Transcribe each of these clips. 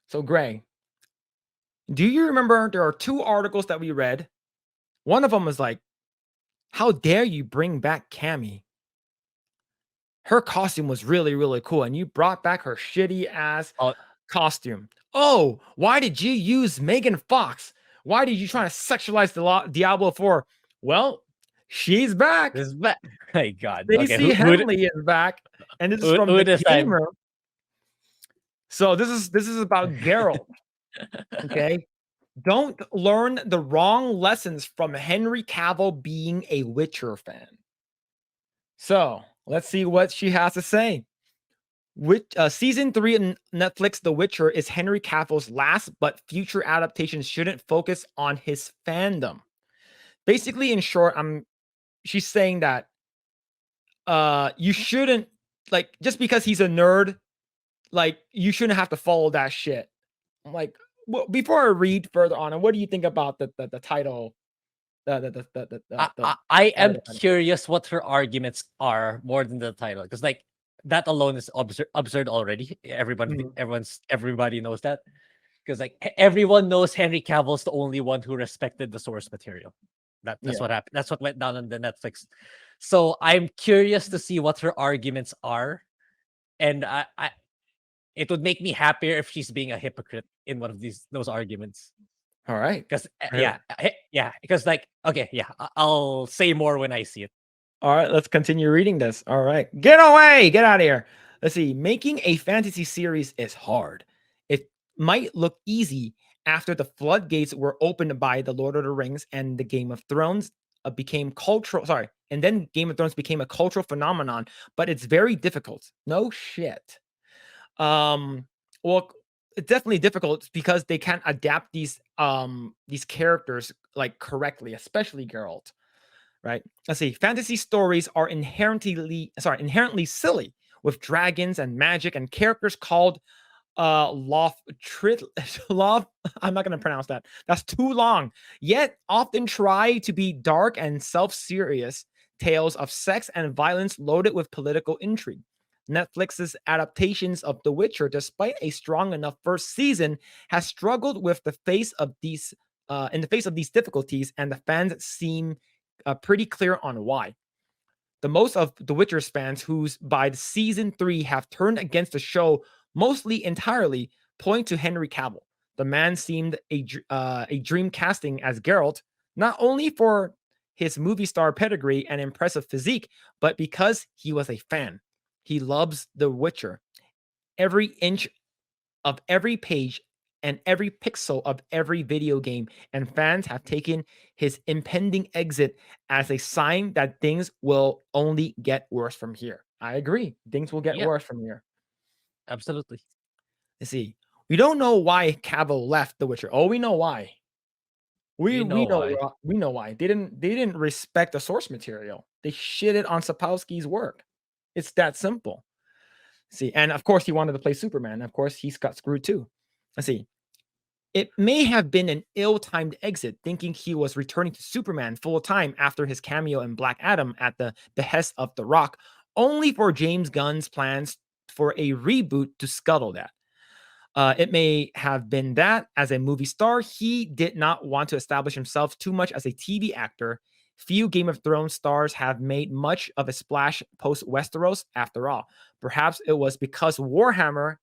So, Grae, do you remember there are two articles that we read? One of them was like, "How dare you bring back Cammy? Her costume was really, really cool, and you brought back her shitty ass Oh, costume. Oh, why did you use Megan Fox? Why did you try to sexualize Diablo 4? Well, she's back. this is bad. My God. Okay, Stacey Henley is back, and this is from who the this time? Gamer. So this is about Geralt. Okay, don't learn the wrong lessons from Henry Cavill being a Witcher fan. So let's see what she has to say. Season 3 of Netflix The Witcher is Henry Cavill's last, but future adaptations shouldn't focus on his fandom. Basically, in short, she's saying that you shouldn't, like, just because he's a nerd, like, you shouldn't have to follow that shit. I'm like, well, before I read further on, and what do you think about the title? I Part of am the title? curious what her arguments are more than the title, because like that alone is absurd already. Mhm. Everybody knows that, because like everyone knows Henry Cavill's the only one who respected the source material. That's Yeah. what happened. That's what went down on the Netflix. So I'm curious to see what her arguments are, and it would make me happier if she's being a hypocrite in one of those arguments. All right. Because All yeah, because like okay, yeah, I'll say more when I see it. right, let's continue reading this. All right. Get away. Get out of here. Let's see. Making a fantasy series is hard. It might look easy after the floodgates were opened by The Lord of the Rings and the Game of Thrones became cultural. Sorry. And then Game of Thrones became a cultural phenomenon, but it's very difficult. No shit. Um, well, it's definitely difficult because they can't adapt these characters like correctly, especially Geralt. Right? Let's see. Fantasy stories are inherently silly with dragons and magic and characters called loth trit loth. I'm not gonna pronounce that. That's too long. Yet often try to be dark and self-serious tales of sex and violence loaded with political intrigue. Netflix's adaptations of The Witcher, despite a strong enough first season, has struggled with the face of these in the face of these difficulties, and the fans seem pretty clear on why. The most of The Witcher's fans, who's by the season 3 have turned against the show mostly entirely, point to Henry Cavill. The man seemed a dream casting as Geralt, not only for his movie star pedigree and impressive physique, but because he was a fan. He loves The Witcher. Every inch of every page and every pixel of every video game, and fans have taken his impending exit as a sign that things will only get worse from here. I agree. Things will get Yeah, worse from here. absolutely. Let's see. We don't know why Cavill left The Witcher. Oh, we know why. We We we know know why. we know why. They didn't respect the source material. They shitted on Sapowski's work. It's that simple. See, and of course he wanted to play Superman. Of course he's got screwed too. Let's see. It may have been an ill-timed exit, thinking he was returning to Superman full-time after his cameo in Black Adam at the behest of The Rock, only for James Gunn's plans for a reboot to scuttle that. It may have been that, as a movie star, he did not want to establish himself too much as a TV actor. Few Game of Thrones stars have made much of a splash post Westeros, after all. Perhaps it was because Warhammer,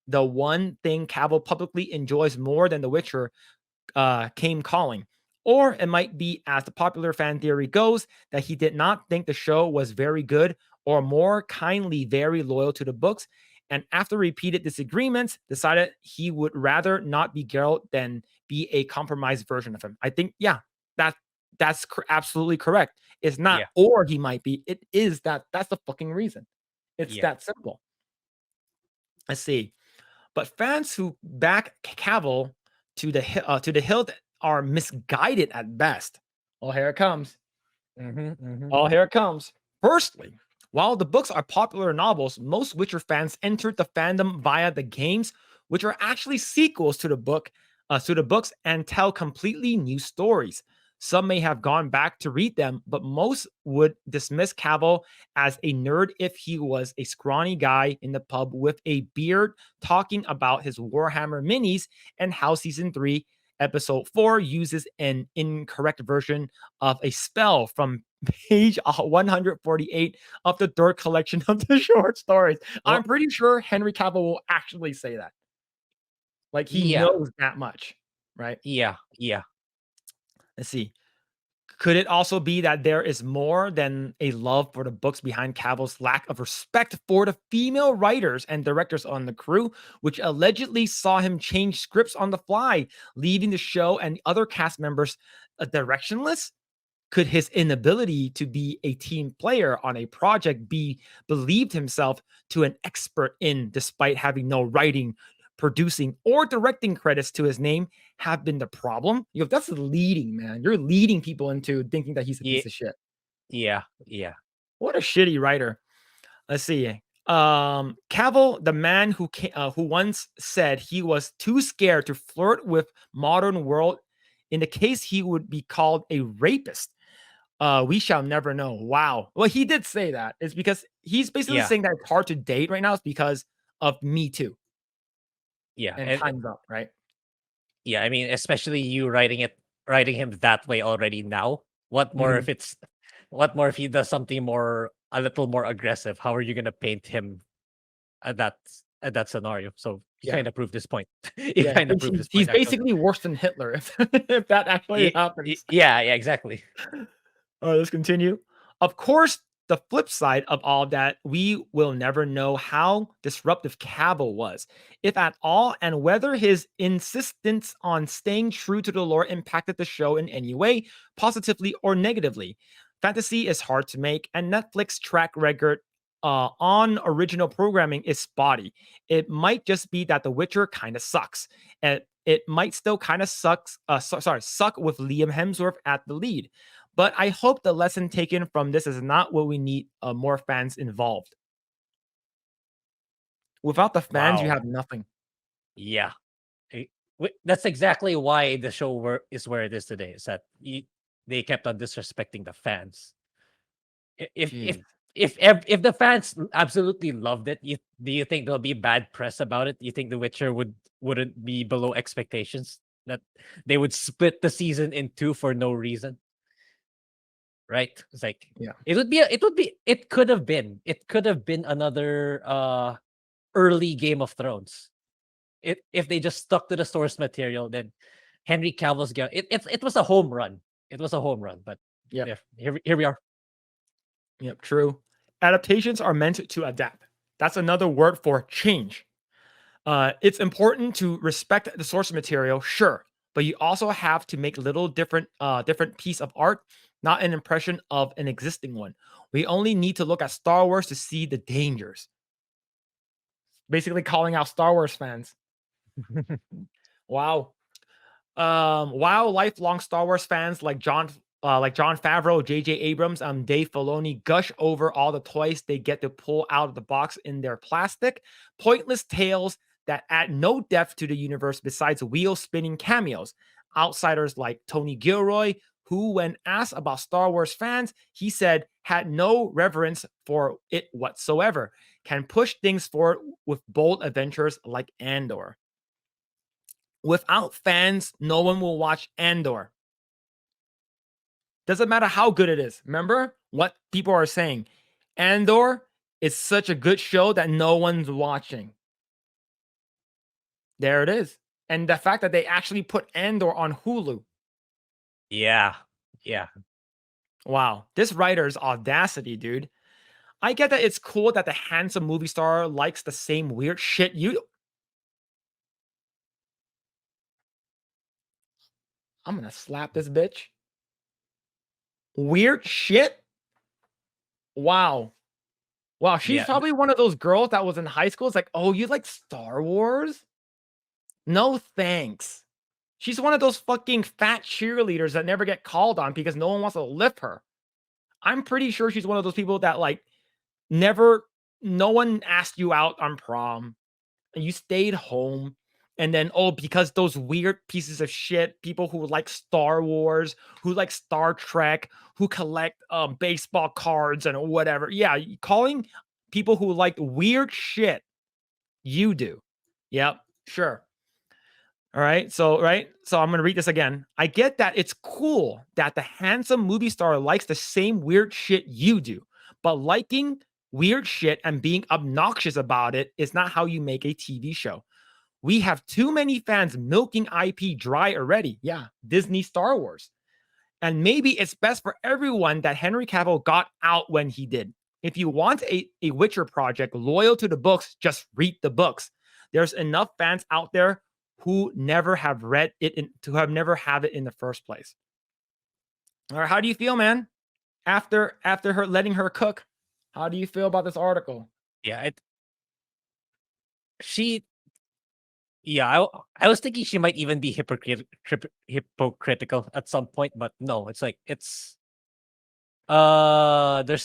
the one thing Cavill publicly enjoys more than The Witcher, came calling. Or it might be, as the popular fan theory goes, that he did not think the show was very good, or more kindly, very loyal to the books. And after repeated disagreements, decided he would rather not be Geralt than be a compromised version of him. I think, yeah, that that's absolutely correct. It's not, Yeah, or he might be. It is that. That's the fucking reason. It's yeah. that simple. Let's see. But fans who back Cavill to the hilt are misguided at best. Well, here it comes. Mm-hmm. Oh, here it comes. Firstly, while the books are popular novels, most Witcher fans entered the fandom via the games, which are actually sequels to the books and tell completely new stories. Some may have gone back to read them, but most would dismiss Cavill as a nerd if he was a scrawny guy in the pub with a beard talking about his Warhammer minis and how season 3 episode 4 uses an incorrect version of a spell from page 148 of the third collection of the short stories. I'm Well, pretty sure Henry Cavill will actually say that. Like he yeah, knows that much, right? yeah. Let's see. Could it also be that there is more than a love for the books behind Cavill's lack of respect for the female writers and directors on the crew, which allegedly saw him change scripts on the fly, leaving the show and the other cast members directionless? Could his inability to be a team player on a project be believed himself to an expert in, despite having no writing, producing, or directing credits to his name, have been the problem? That's leading, man. You're leading people into thinking that he's a Yeah, piece of shit. yeah. What a shitty writer. Let's see. Cavill, the man who once said he was too scared to flirt with modern world, in the case he would be called a rapist. We shall never know. Wow. Well, he did say that. It's because he's basically Yeah, saying that it's hard to date right now. It's because of Me Too yeah, and Time's Up, right? yeah. I mean, especially you writing him that way already now. Mhm. What more if he does something a little more aggressive? How are you gonna paint him at that scenario? So he Yeah. kind of proved his point. He Yeah. kind of He's, proved he's his he's point actually. basically worse than Hitler if, if that actually happens. Yeah, exactly. All right, let's continue. Of course, the flip side of all that, we will never know how disruptive Cavill was, if at all, and whether his insistence on staying true to the lore impacted the show in any way, positively or negatively. Fantasy is hard to make, and Netflix track record on original programming is spotty. It might just be that The Witcher kind of sucks, and it might still kind of suck with Liam Hemsworth at the lead. But I hope the lesson taken from this is not what we need more fans involved. Without the fans, you Wow. have nothing. Yeah. That's exactly why the show is where it is today. Is that they kept on disrespecting the fans. I- If if Jeez. if the fans absolutely loved it, do you think there'll be bad press about it? You think The Witcher wouldn't be below expectations? That they would split the season in two for no reason, right? It's like Yeah. it could have been another early Game of Thrones. If they just stuck to the source material, then Henry Cavill's it was a home run. It was a home run, but Yep. yeah, here we are. Yep. True. Adaptations are meant to adapt. That's another word for change. It's important to respect the source material, sure, but you also have to make little different piece of art, not an impression of an existing one. We only need to look at Star Wars to see the dangers. Basically, calling out Star Wars fans. Wow. While lifelong Star Wars fans like John Favreau, J.J. Abrams, Dave Filoni gush over all the toys they get to pull out of the box in their plastic, pointless tales that add no depth to the universe besides wheel spinning cameos. Outsiders like Tony Gilroy, who, when asked about Star Wars fans, he said had no reverence for it whatsoever, can push things forward with bold adventures like Andor. Without fans, no one will watch Andor. Doesn't matter how good it is. Remember what people are saying. Andor is such a good show that no one's watching. There it is. And the fact that they actually put Andor on Hulu. Yeah, yeah, Wow. This writer's audacity, dude. I get that it's cool that the handsome movie star likes the same weird shit you. I'm gonna slap this bitch. Weird shit? Wow. Wow, she's yeah. probably one of those girls that was in high school. It's like, oh, you like Star Wars? No thanks. She's one of those fucking fat cheerleaders that never get called on because no one wants to lift her. I'm pretty sure she's one of those people that like never, no one asked you out on prom and you stayed home And then, because those weird pieces of shit, people who like Star Wars, who like Star Trek, who collect baseball cards and whatever. Yeah, calling people who like weird shit, you do. Yep, sure. All right. So, I'm going to read this again. I get that it's cool that the handsome movie star likes the same weird shit you do, but liking weird shit and being obnoxious about it is not how you make a TV show. We have too many fans milking IP dry already. Yeah, Disney Star Wars. And maybe it's best for everyone that Henry Cavill got out when he did. If you want a Witcher project loyal to the books, just read the books. There's enough fans out there who never have read it to have never have it in the first place. All right, how do you feel, man? After her letting her cook, how do you feel about this article? Yeah, she yeah, I was thinking she might even be hypocritical at some point, but no, it's like there's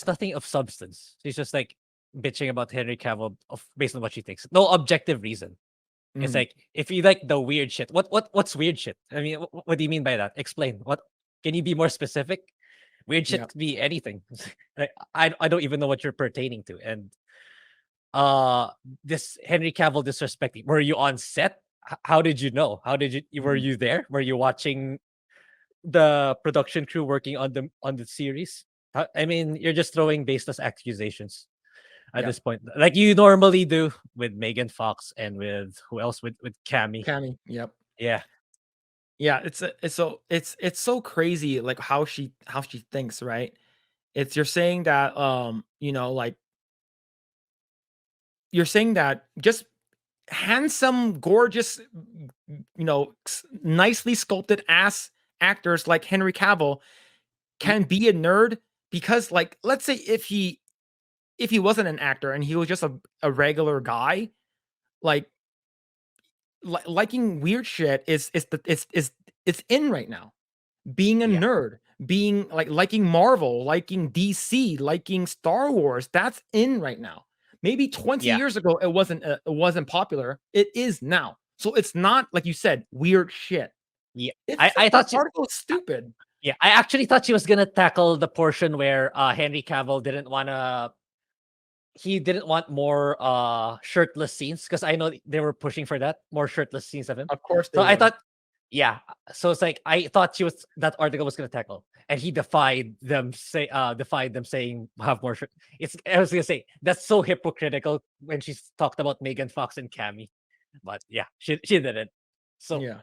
nothing of substance. She's just like bitching about Henry Cavill based on what she thinks. No objective reason. It's like if you like the weird shit. What's weird shit? I mean, what do you mean by that? Explain. What can you be more specific? Weird shit could be anything. Like, I don't even know what you're pertaining to. And this Henry Cavill disrespecting. Were you on set? How did you know? How did you were you there? Were you watching the production crew working on the series? I mean, you're just throwing baseless accusations at this point, like you normally do with Megan Fox and with who else, with Cammy. Yep. Yeah. Yeah, it's so crazy like how she thinks, right? It's you're saying that like you're saying that just handsome, gorgeous, nicely sculpted ass actors like Henry Cavill can be a nerd because, like, let's say if he wasn't an actor and he was just a regular guy, like liking weird shit it's in right now. Being a nerd, being like liking Marvel, liking DC, liking Star Wars, that's in right now. Maybe 20 years ago it wasn't popular. It is now. So it's not like you said weird shit. Yeah. I thought the article is stupid. Yeah, I actually thought she was gonna tackle the portion where Henry Cavill he didn't want more shirtless scenes, because I know they were pushing for that, more shirtless scenes of him. Of course So I thought, yeah. So it's like I thought that article was gonna tackle, and he defied them saying have more shirt. I was gonna say that's so hypocritical when she talked about Megan Fox and Cammy, but yeah, she didn't. So yeah.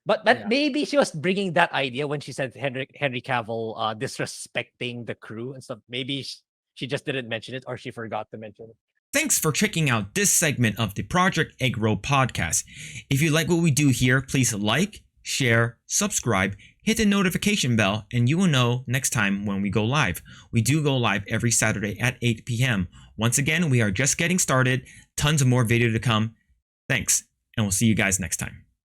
But maybe she was bringing that idea when she said Henry Cavill disrespecting the crew and stuff. Maybe she just didn't mention it, or she forgot to mention it. Thanks for checking out this segment of the Project Eggroll podcast. If you like what we do here, please like, share, subscribe, hit the notification bell, and you will know next time when we go live. We do go live every Saturday at 8 p.m. Once again, we are just getting started. Tons of more video to come. Thanks, and we'll see you guys next time.